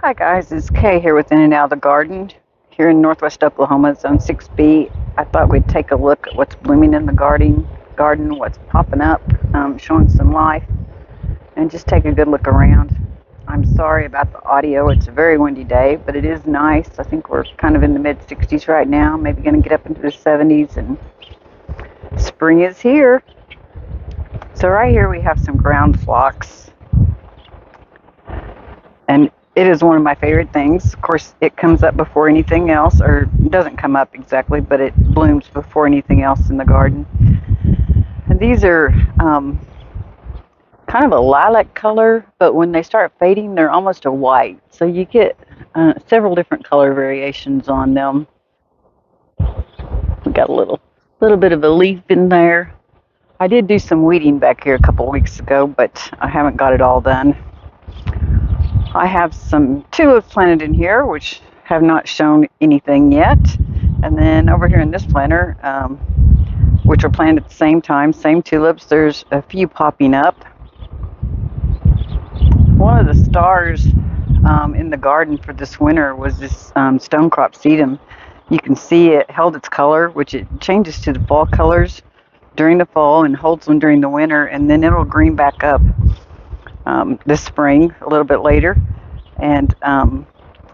Hi guys, it's Kay here with In and Out of the Garden here in Northwest Oklahoma, Zone 6B. I thought we'd take a look at what's blooming in the garden, what's popping up, showing some life, and just take a good look around. I'm sorry about the audio. It's a very windy day, but it is nice. I think we're kind of in the mid 60s right now, maybe going to get up into the 70s, and spring is here. So right here we have some ground phlox, and it is one of my favorite things. Of course, it comes up before anything else, or doesn't come up exactly, but it blooms before anything else in the garden. And these are kind of a lilac color, but when they start fading, they're almost a white. So you get several different color variations on them. We got a little bit of a leaf in there. I did do some weeding back here a couple weeks ago, but I haven't got it all done. I have some tulips planted in here, which have not shown anything yet. And then over here in this planter, which are planted at the same time, same tulips, there's a few popping up. One of the stars in the garden for this winter was this stonecrop sedum. You can see it held its color, which it changes to the fall colors during the fall and holds them during the winter, and then it'll green back up this spring a little bit later. And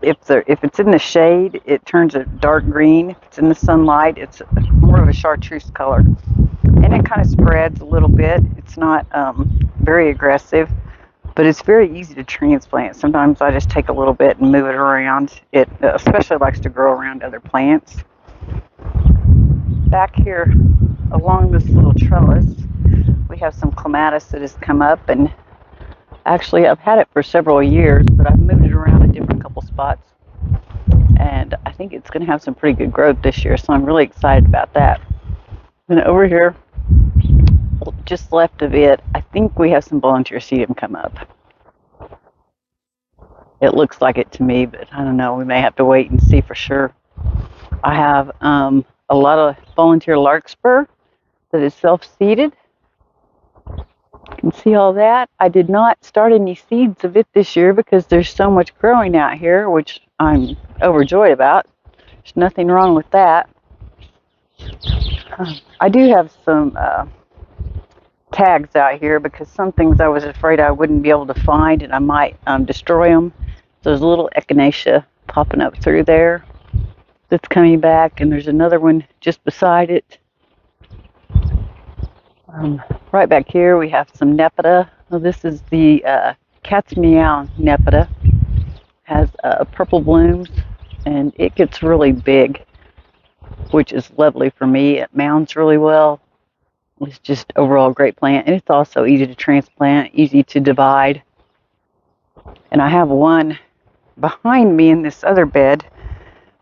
if it's in the shade, it turns a dark green. If it's in the sunlight, it's more of a chartreuse color, and it kind of spreads a little bit. It's not very aggressive, but it's very easy to transplant. Sometimes I just take a little bit and move it around. It especially likes to grow around other plants. Back here along this little trellis, we have some clematis that has come up, and actually I've had it for several years, but I've moved it around a different couple spots, and I think it's going to have some pretty good growth this year, so I'm really excited about that. And over here, just left of it, I think we have some volunteer sedum come up. It looks like it to me, but I don't know. We may have to wait and see for sure. I have a lot of volunteer larkspur that is self-seeded. You can see all that. I did not start any seeds of it this year because there's so much growing out here, which I'm overjoyed about. There's nothing wrong with that. I do have some tags out here because some things I was afraid I wouldn't be able to find, and I might destroy them. There's a little echinacea popping up through there that's coming back, and there's another one just beside it. Right back here we have some nepeta. Well, this is the cat's meow nepeta. Has purple blooms, and it gets really big, which is lovely for me. It mounds really well. It's just overall a great plant, and it's also easy to transplant, easy to divide. And I have one behind me in this other bed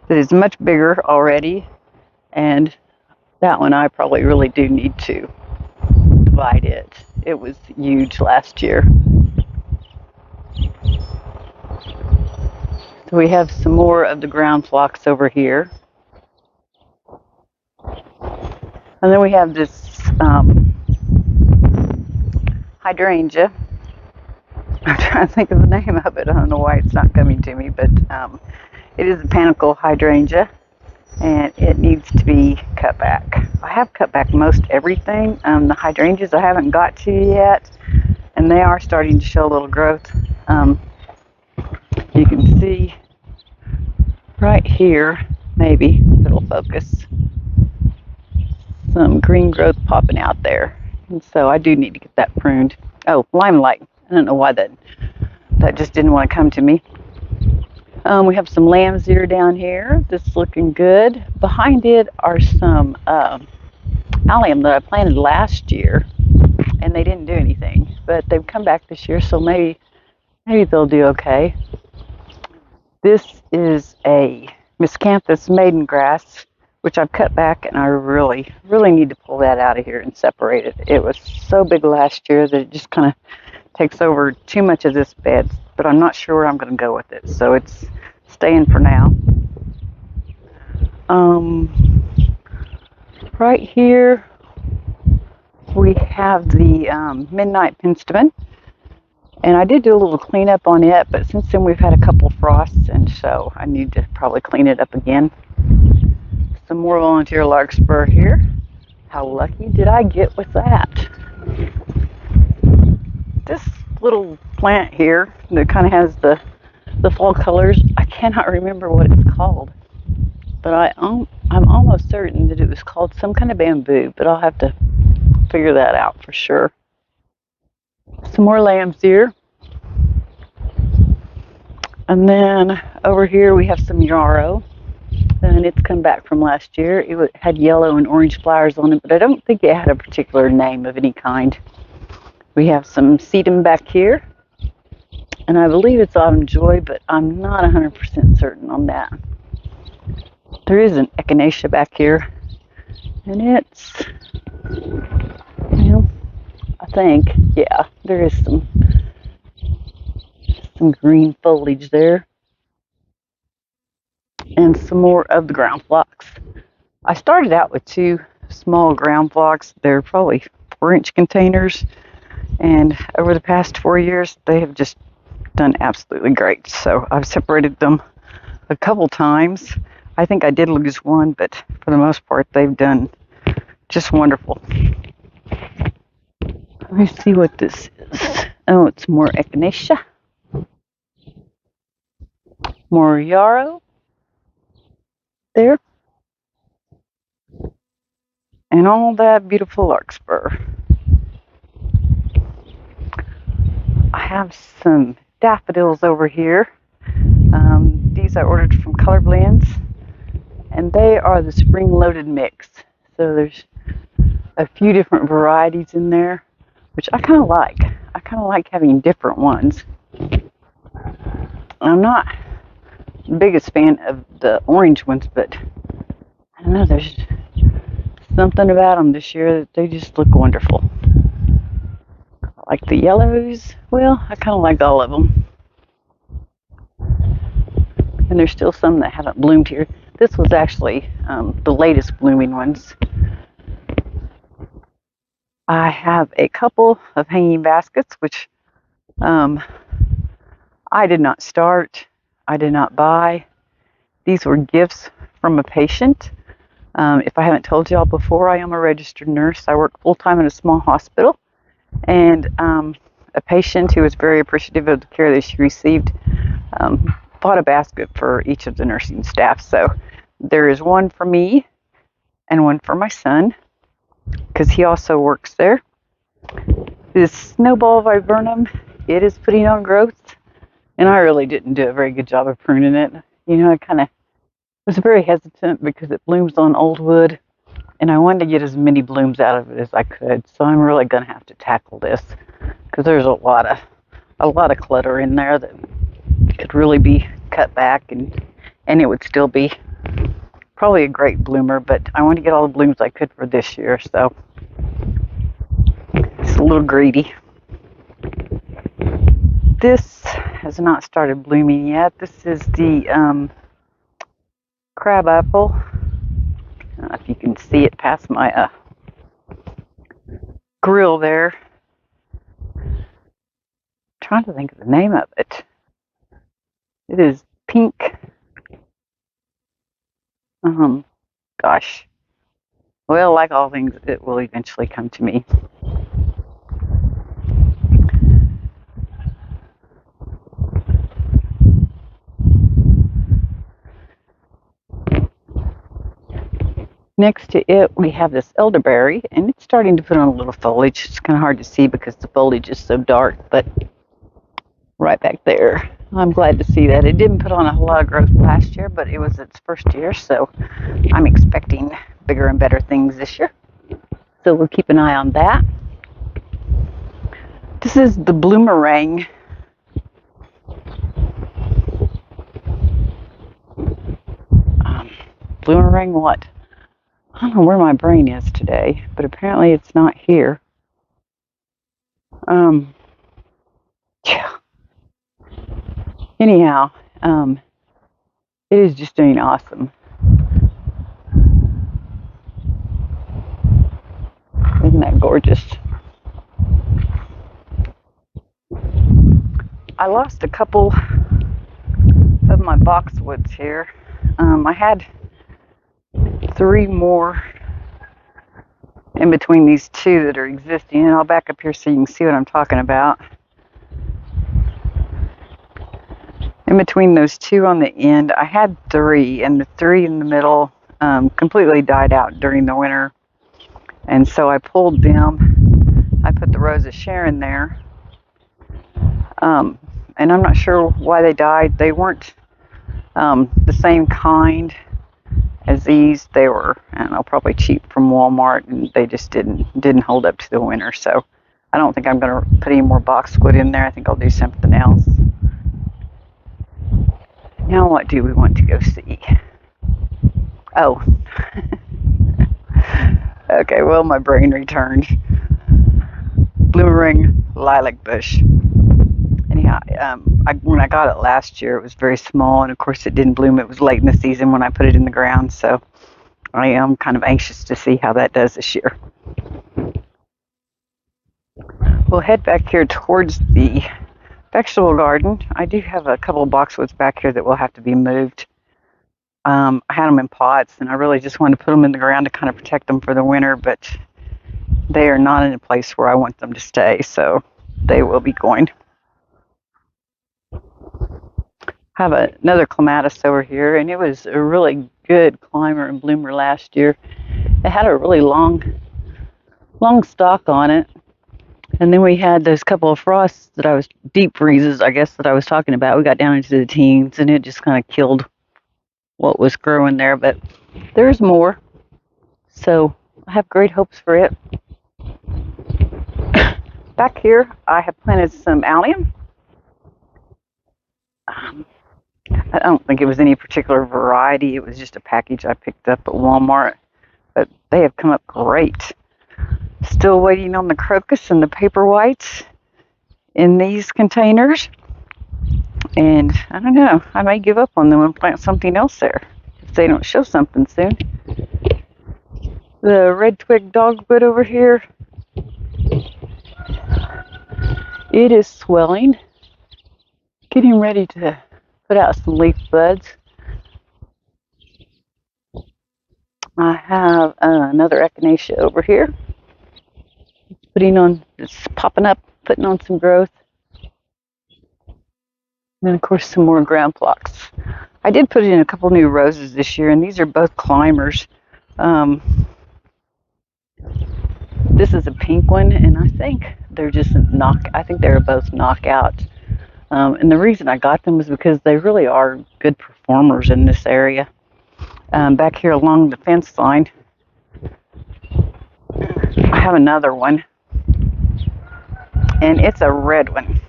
that is much bigger already, and that one I probably really do need to divide it. It was huge last year. So we have some more of the ground phlox over here. And then we have this hydrangea. I'm trying to think of the name of it. I don't know why it's not coming to me, but it is a panicle hydrangea, and it needs to be cut back. I have cut back most everything. The hydrangeas I haven't got to yet, and they are starting to show a little growth. You can see right here, maybe if it'll focus, some green growth popping out there, and so I do need to get that pruned. Oh, limelight. I don't know why that just didn't want to come to me. We have some lamb's ear down here that's looking good. Behind it are some allium that I planted last year, and they didn't do anything, but they've come back this year, so maybe they'll do okay. This is a Miscanthus maidengrass, which I've cut back, and I really need to pull that out of here and separate it. It was so big last year that it just kind of takes over too much of this bed, but I'm not sure where I'm going to go with it, so it's staying for now. Right here we have the midnight penstemon, And I did do a little cleanup on it, but since then we've had a couple frosts, and so I need to probably clean it up again. Some more volunteer larkspur here. How lucky did I get with that? This little plant here that kind of has the fall colors, I cannot remember what it's called, but I'm almost certain that it was called some kind of bamboo, but I'll have to figure that out for sure. Some more lambs here. And then over here we have some yarrow, and it's come back from last year. It had yellow and orange flowers on it, but I don't think it had a particular name of any kind. We have some sedum back here, and I believe it's autumn joy, but I'm not 100% certain on that. There is an echinacea back here, and it's, I think, yeah, there is some green foliage there, and some more of the ground phlox. I started out with 2 small ground phlox. They're probably 4-inch containers, and over the past 4 years they have just done absolutely great. So I've separated them a couple times. I think I did lose one, but for the most part they've done just wonderful. Let me see what this is. Oh, it's more echinacea, more yarrow there, and all that beautiful larkspur. I have some daffodils over here. These I ordered from Color Blends, and they are the spring loaded mix. So there's a few different varieties in there, which I kind of like. I kind of like having different ones. I'm not the biggest fan of the orange ones, but I don't know, there's something about them this year that they just look wonderful. I like the yellows. Well, I kind of like all of them. And there's still some that haven't bloomed here. This was actually the latest blooming ones. I have a couple of hanging baskets, which I did not start. I did not buy. These were gifts from a patient. If I haven't told y'all before, I am a registered nurse. I work full-time in a small hospital. And a patient who was very appreciative of the care that she received bought a basket for each of the nursing staff. So there is one for me and one for my son, because he also works there. This snowball viburnum, it is putting on growth, and I really didn't do a very good job of pruning it. I kind of was very hesitant because it blooms on old wood, and I wanted to get as many blooms out of it as I could. So I'm really going to have to tackle this, because there's a lot of clutter in there that could really be cut back, and it would still be probably a great bloomer, but I want to get all the blooms I could for this year, so it's a little greedy. This has not started blooming yet. This is the crabapple. I don't know if you can see it past my grill there. I'm trying to think of the name of it. It is pink. Gosh. Well, like all things, it will eventually come to me. Next to it, we have this elderberry, and it's starting to put on a little foliage. It's kind of hard to see because the foliage is so dark, but right back there, I'm glad to see that. It didn't put on a whole lot of growth last year, but it was its first year, so I'm expecting bigger and better things this year. So we'll keep an eye on that. This is the bloomerang. Bloomerang what? I don't know where my brain is today, but apparently it's not here. Yeah. Anyhow, it is just doing awesome. Isn't that gorgeous? I lost a couple of my boxwoods here. I had 3 more in between these 2 that are existing, and I'll back up here so you can see what I'm talking about. In between those 2 on the end, I had 3, and the 3 in the middle completely died out during the winter. And so I pulled them. I put the Rose of Sharon there. And I'm not sure why they died. They weren't the same kind as these. They were, I don't know, probably cheap from Walmart, and they just didn't hold up to the winter. So I don't think I'm going to put any more boxwood in there. I think I'll do something else. Now what do we want to go see? Oh. Okay, well, my brain returned. Bloomerang lilac bush. Anyhow, when I got it last year, it was very small, and of course it didn't bloom. It was late in the season when I put it in the ground, so I am kind of anxious to see how that does this year. We'll head back here towards the vegetable garden. I do have a couple of boxwoods back here that will have to be moved. I had them in pots, and I really just wanted to put them in the ground to kind of protect them for the winter, but they are not in a place where I want them to stay, so they will be going. I have another clematis over here, and it was a really good climber and bloomer last year. It had a really long stalk on it, and then we had those couple of frosts deep freezes, I guess, that I was talking about. We got down into the teens, and it just kind of killed what was growing there, but there's more, so I have great hopes for it. Back here, I have planted some allium. I don't think it was any particular variety. It was just a package I picked up at Walmart, but they have come up great. Still waiting on the crocus and the paper whites in these containers. And I don't know, I may give up on them and plant something else there if they don't show something soon. The red twig dogwood over here, it is swelling, getting ready to put out some leaf buds. I have another echinacea over here. It's popping up, putting on some growth. And then, of course, some more ground phlox. I did put in a couple new roses this year, and these are both climbers. This is a pink one, and I think they're both knockout. And the reason I got them is because they really are good performers in this area. Back here along the fence line, I have another one, and it's a red one.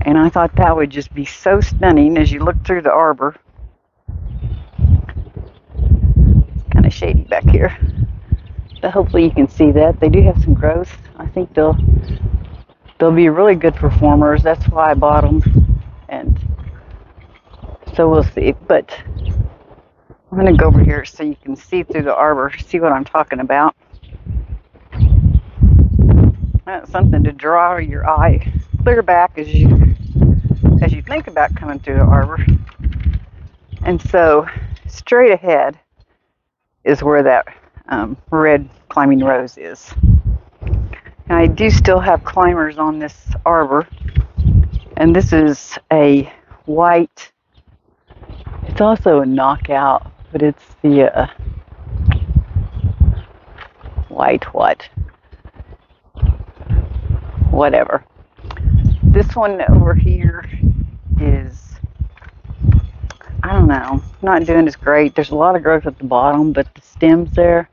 And I thought that would just be so stunning as you look through the arbor. It's kind of shady back here, but hopefully you can see that. They do have some growth. I think they'll be really good performers. That's why I bought them, and so we'll see. But I'm going to go over here so you can see through the arbor, see what I'm talking about. That's something to draw your eye clear back as you think about coming through the arbor. And so straight ahead is where that red climbing rose is. Now, I do still have climbers on this arbor, and this is a white. It's also a knockout, but it's the white whatever. This one over here is, I don't know, not doing as great. There's a lot of growth at the bottom, but the stems there,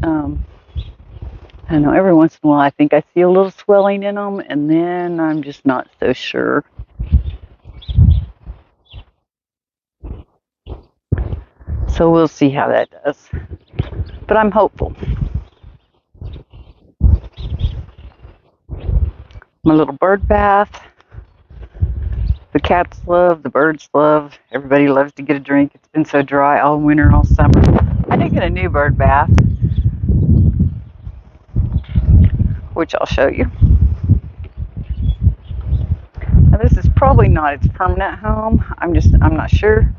I don't know, every once in a while I think I see a little swelling in them, and then I'm just not so sure. So we'll see how that does. But I'm hopeful. My little bird bath. The cats love, the birds love, everybody loves to get a drink. It's been so dry all winter, all summer. I did get a new bird bath, which I'll show you. probably not its permanent home. I'm not sure.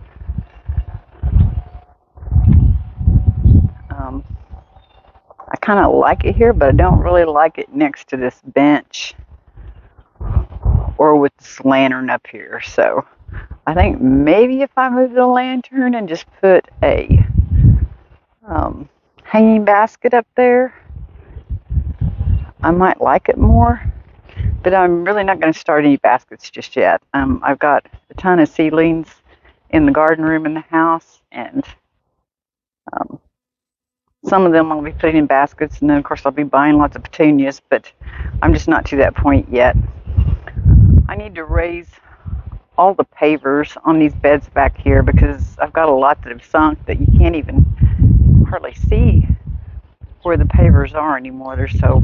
I kind of like it here, but I don't really like it next to this bench or with this lantern up here. So I think maybe if I move the lantern and just put a hanging basket up there, I might like it more. But I'm really not going to start any baskets just yet. I've got a ton of seedlings in the garden room in the house, and some of them I'll be putting in baskets, and then of course I'll be buying lots of petunias, but I'm just not to that point yet. I need to raise all the pavers on these beds back here because I've got a lot that have sunk that you can't even hardly see where the pavers are anymore. They're so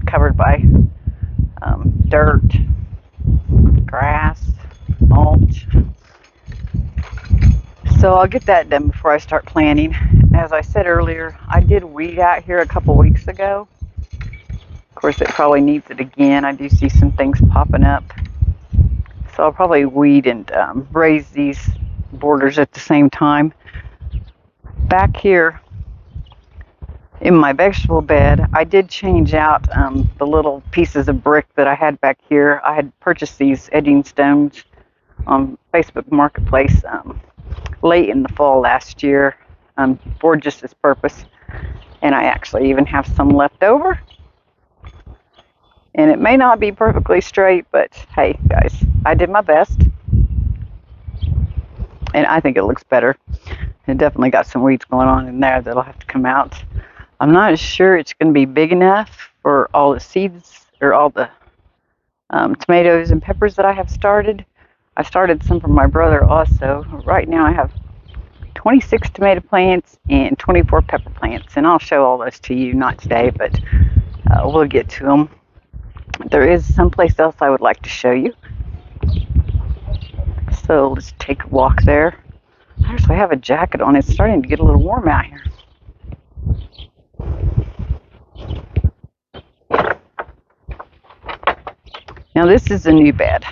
covered by dirt, grass, mulch. So I'll get that done before I start planting. As I said earlier, I did weed out here a couple weeks ago. Of course, it probably needs it again. I do see some things popping up. So I'll probably weed and raise these borders at the same time. Back here in my vegetable bed, I did change out the little pieces of brick that I had back here. I had purchased these edging stones on Facebook Marketplace late in the fall last year for just this purpose. And I actually even have some left over. And it may not be perfectly straight, but hey, guys, I did my best. And I think it looks better. It definitely got some weeds going on in there that'll have to come out. I'm not sure it's going to be big enough for all the seeds or all the tomatoes and peppers that I have started. I started some from my brother also. Right now I have 26 tomato plants and 24 pepper plants, and I'll show all those to you, not today, but we'll get to them. There is someplace else I would like to show you. So let's take a walk there. I actually have a jacket on. It's starting to get a little warm out here. Now this is a new bed.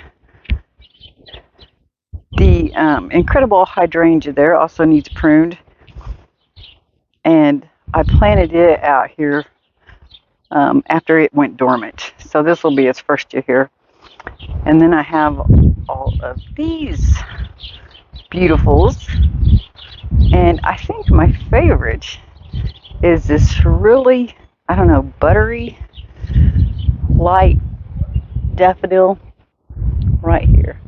The incredible hydrangea there also needs pruned. And I planted it out here after it went dormant. So this will be its first year here. And then I have all of these beautifuls. And I think my favorite is this really, I don't know, buttery, light daffodil right here.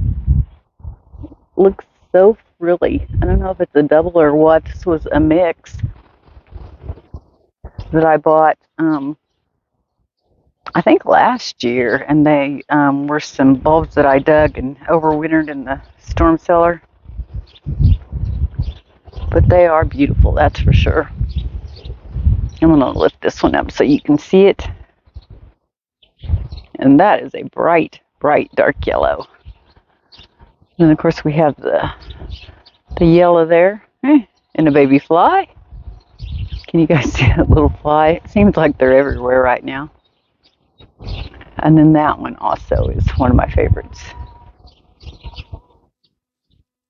Looks so frilly. I don't know if it's a double or what. This was a mix that I bought I think last year, and they were some bulbs that I dug and overwintered in the storm cellar. But they are beautiful, that's for sure. I'm going to lift this one up so you can see it. And that is a bright, bright dark yellow. And of course we have the yellow there, and a baby fly. Can you guys see that little fly? It seems like they're everywhere right now. And then that one also is one of my favorites.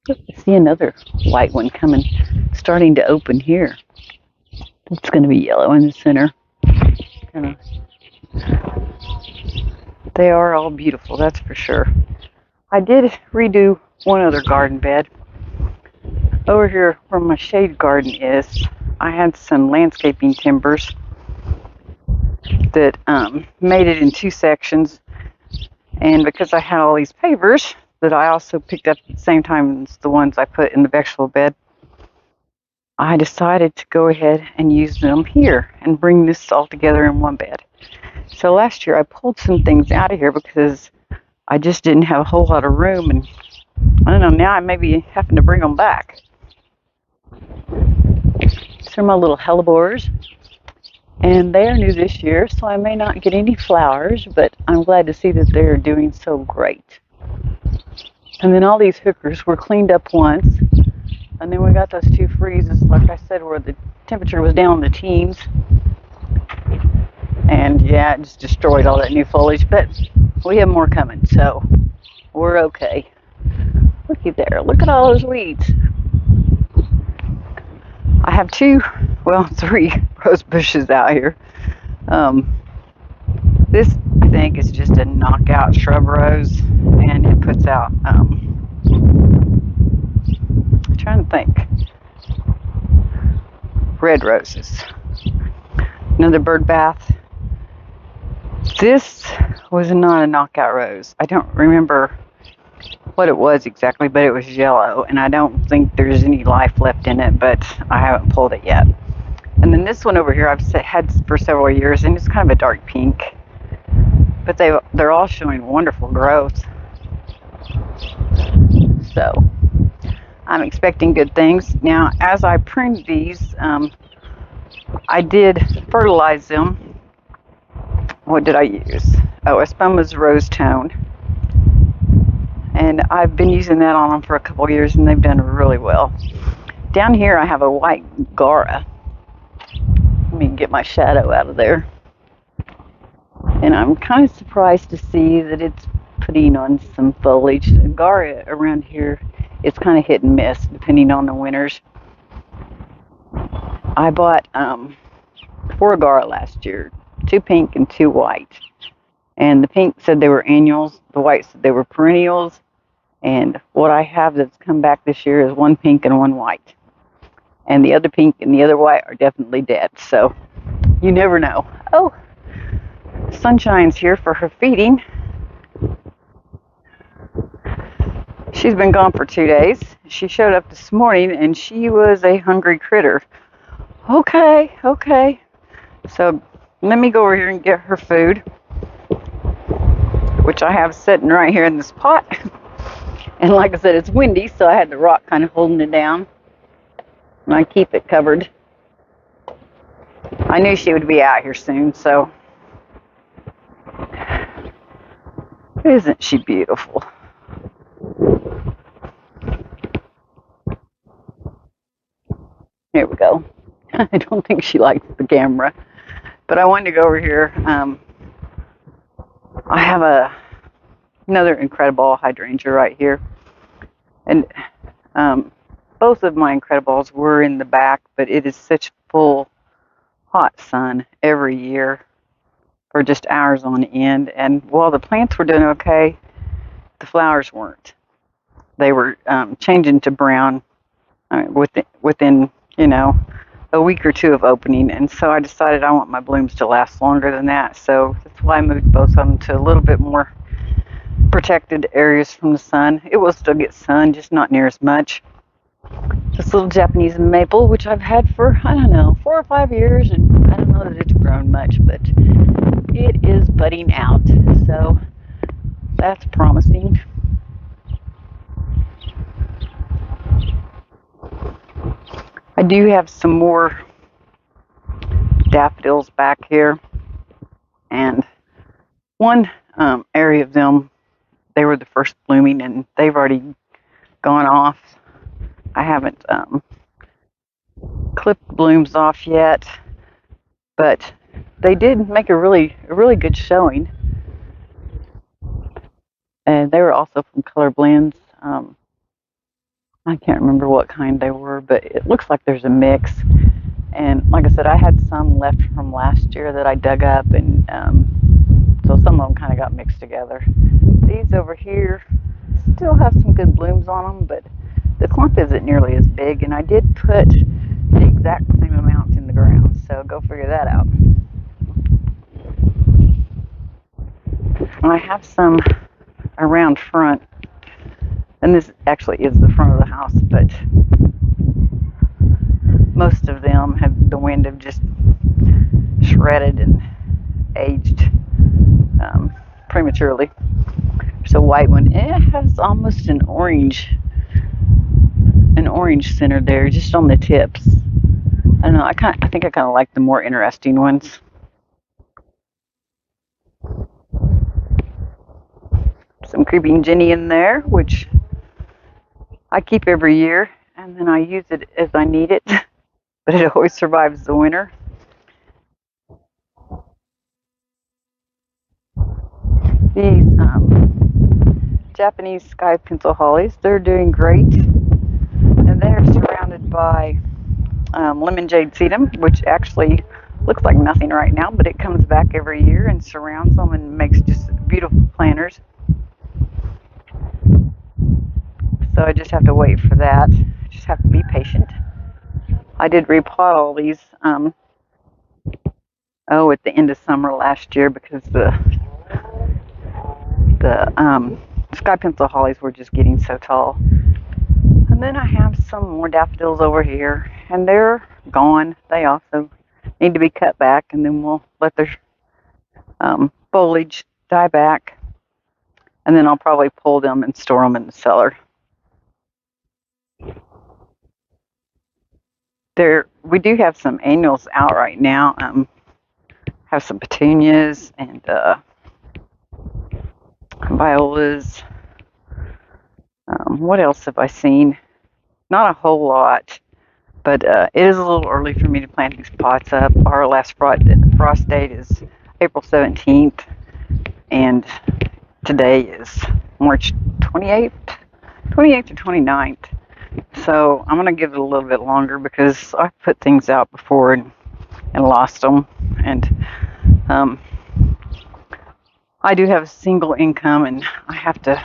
I see another white one coming, starting to open here. It's going to be yellow in the center. They are all beautiful, that's for sure. I did redo one other garden bed. Over here where my shade garden is, I had some landscaping timbers that made it in two sections. And because I had all these pavers that I also picked up at the same time as the ones I put in the vegetable bed, I decided to go ahead and use them here and bring this all together in one bed. So last year I pulled some things out of here because I just didn't have a whole lot of room, and I don't know, now I may be having to bring them back. These are my little hellebores, and they are new this year, so I may not get any flowers, but I'm glad to see that they're doing so great. And then all these hookers were cleaned up once, and then we got those two freezes, like I said, where the temperature was down in the teens. And yeah, it just destroyed all that new foliage, but we have more coming, so we're okay. Looky there. Look at all those weeds. I have three rose bushes out here. This, I think, is just a knockout shrub rose, and it puts out, I'm trying to think, red roses. Another bird bath. This was not a knockout rose. I don't remember what it was exactly, but it was yellow, and I don't think there's any life left in it, but I haven't pulled it yet. And then this one over here I've had for several years, and it's kind of a dark pink, but they're all showing wonderful growth. So I'm expecting good things. Now, as I pruned these, I did fertilize them. What did I use? Oh, Espuma's Rose Tone. And I've been using that on them for a couple years, and they've done really well. Down here I have a white Gaura. Let me get my shadow out of there. And I'm kind of surprised to see that it's putting on some foliage. Gaura around here, it's kind of hit and miss depending on the winters. I bought 4 Gaura last year, 2 pink and 2 white. And the pink said they were annuals, the white said they were perennials. And what I have that's come back this year is 1 pink and 1 white. And the other pink and the other white are definitely dead. So you never know. Oh, Sunshine's here for her feeding. She's been gone for 2 days. She showed up this morning and she was a hungry critter. Okay. So let me go over here and get her food, which I have sitting right here in this pot. And like I said, it's windy, so I had the rock kind of holding it down. And I keep it covered. I knew she would be out here soon, so. Isn't she beautiful? Here we go. I don't think she likes the camera. But I wanted to go over here. I have another Incredible hydrangea right here. And both of my Incredibles were in the back, but it is such full, hot sun every year for just hours on end. And while the plants were doing okay, the flowers weren't. They were changing to brown within a week or two of opening. And so I decided I want my blooms to last longer than that. So that's why I moved both of them to a little bit more protected areas from the sun. It will still get sun, just not near as much. This little Japanese maple, which I've had for, 4 or 5 years, and I don't know that it's grown much, but it is budding out, so that's promising. I do have some more daffodils back here, and one area of them, they were the first blooming, and they've already gone off. I haven't clipped blooms off yet, but they did make a really good showing. And they were also from Color Blends. I can't remember what kind they were, but it looks like there's a mix. And like I said, I had some left from last year that I dug up, and so some of them kind of got mixed together. These over here still have some good blooms on them, but the clump isn't nearly as big, and I did put the exact same amount in the ground, so go figure that out. And I have some around front, and this actually is the front of the house, but most of them have the wind have just shredded and aged prematurely. There's a white one. It has almost an orange center there, just on the tips. I don't know. I think I kind of like the more interesting ones. Some creeping Jenny in there, which I keep every year, and then I use it as I need it, but it always survives the winter. These Japanese sky pencil hollies. They're doing great, and they're surrounded by lemon jade sedum, which actually looks like nothing right now, but it comes back every year and surrounds them and makes just beautiful planters. So I just have to wait for that. I just have to be patient. I did repot all these at the end of summer last year because the sky pencil hollies were just getting so tall. And then I have some more daffodils over here, and they're gone. They also need to be cut back, and then we'll let their foliage die back, and then I'll probably pull them and store them in the cellar. We do have some annuals out right now. Have some petunias and violas. What else have I seen? Not a whole lot, but it is a little early for me to plant these pots up. Our last frost date is April 17th, and today is March 28th or 29th. So I'm going to give it a little bit longer because I put things out before and lost them. And I do have a single income, and I have to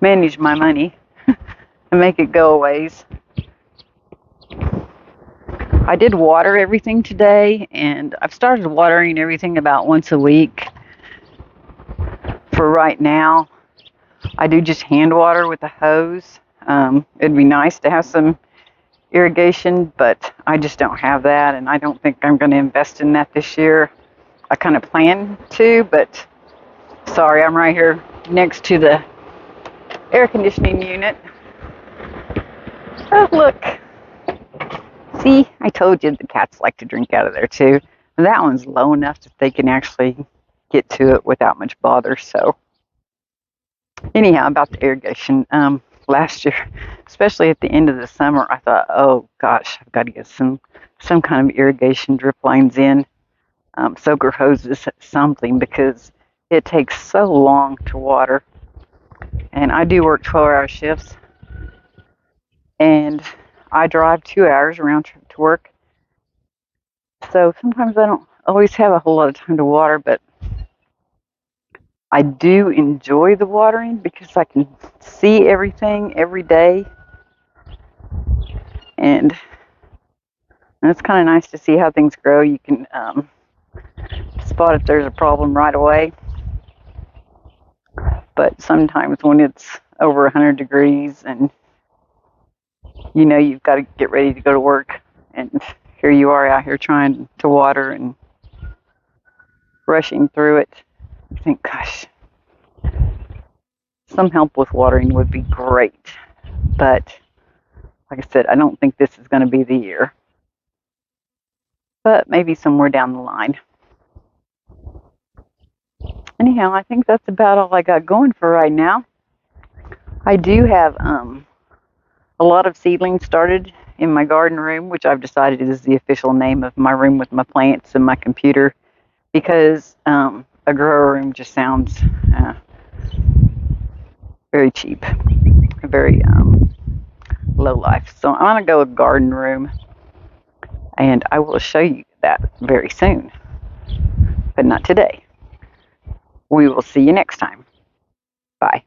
manage my money and make it go a ways. I did water everything today, and I've started watering everything about once a week for right now. I do just hand water with a hose. It'd be nice to have some irrigation, but I just don't have that, and I don't think I'm going to invest in that this year. I kind of plan to, but sorry, I'm right here next to the air conditioning unit. Oh, look. See, I told you the cats like to drink out of there too. And that one's low enough that they can actually get to it without much bother. So anyhow, about the irrigation, last year, especially at the end of the summer, I thought, oh gosh, I've got to get some kind of irrigation drip lines in, soaker hoses, something, because it takes so long to water. And I do work 12-hour shifts, and I drive 2 hours round trip to work. So sometimes I don't always have a whole lot of time to water, but I do enjoy the watering because I can see everything every day. And it's kind of nice to see how things grow. You can spot if there's a problem right away. But sometimes when it's over 100 degrees and you've got to get ready to go to work, and here you are out here trying to water and rushing through it, you think, gosh, some help with watering would be great. But like I said, I don't think this is going to be the year. But maybe somewhere down the line. Anyhow, I think that's about all I got going for right now. I do have a lot of seedlings started in my garden room, which I've decided is the official name of my room with my plants and my computer, because a grow room just sounds very cheap, very low life. So I'm going to go with garden room, and I will show you that very soon, but not today. We will see you next time. Bye.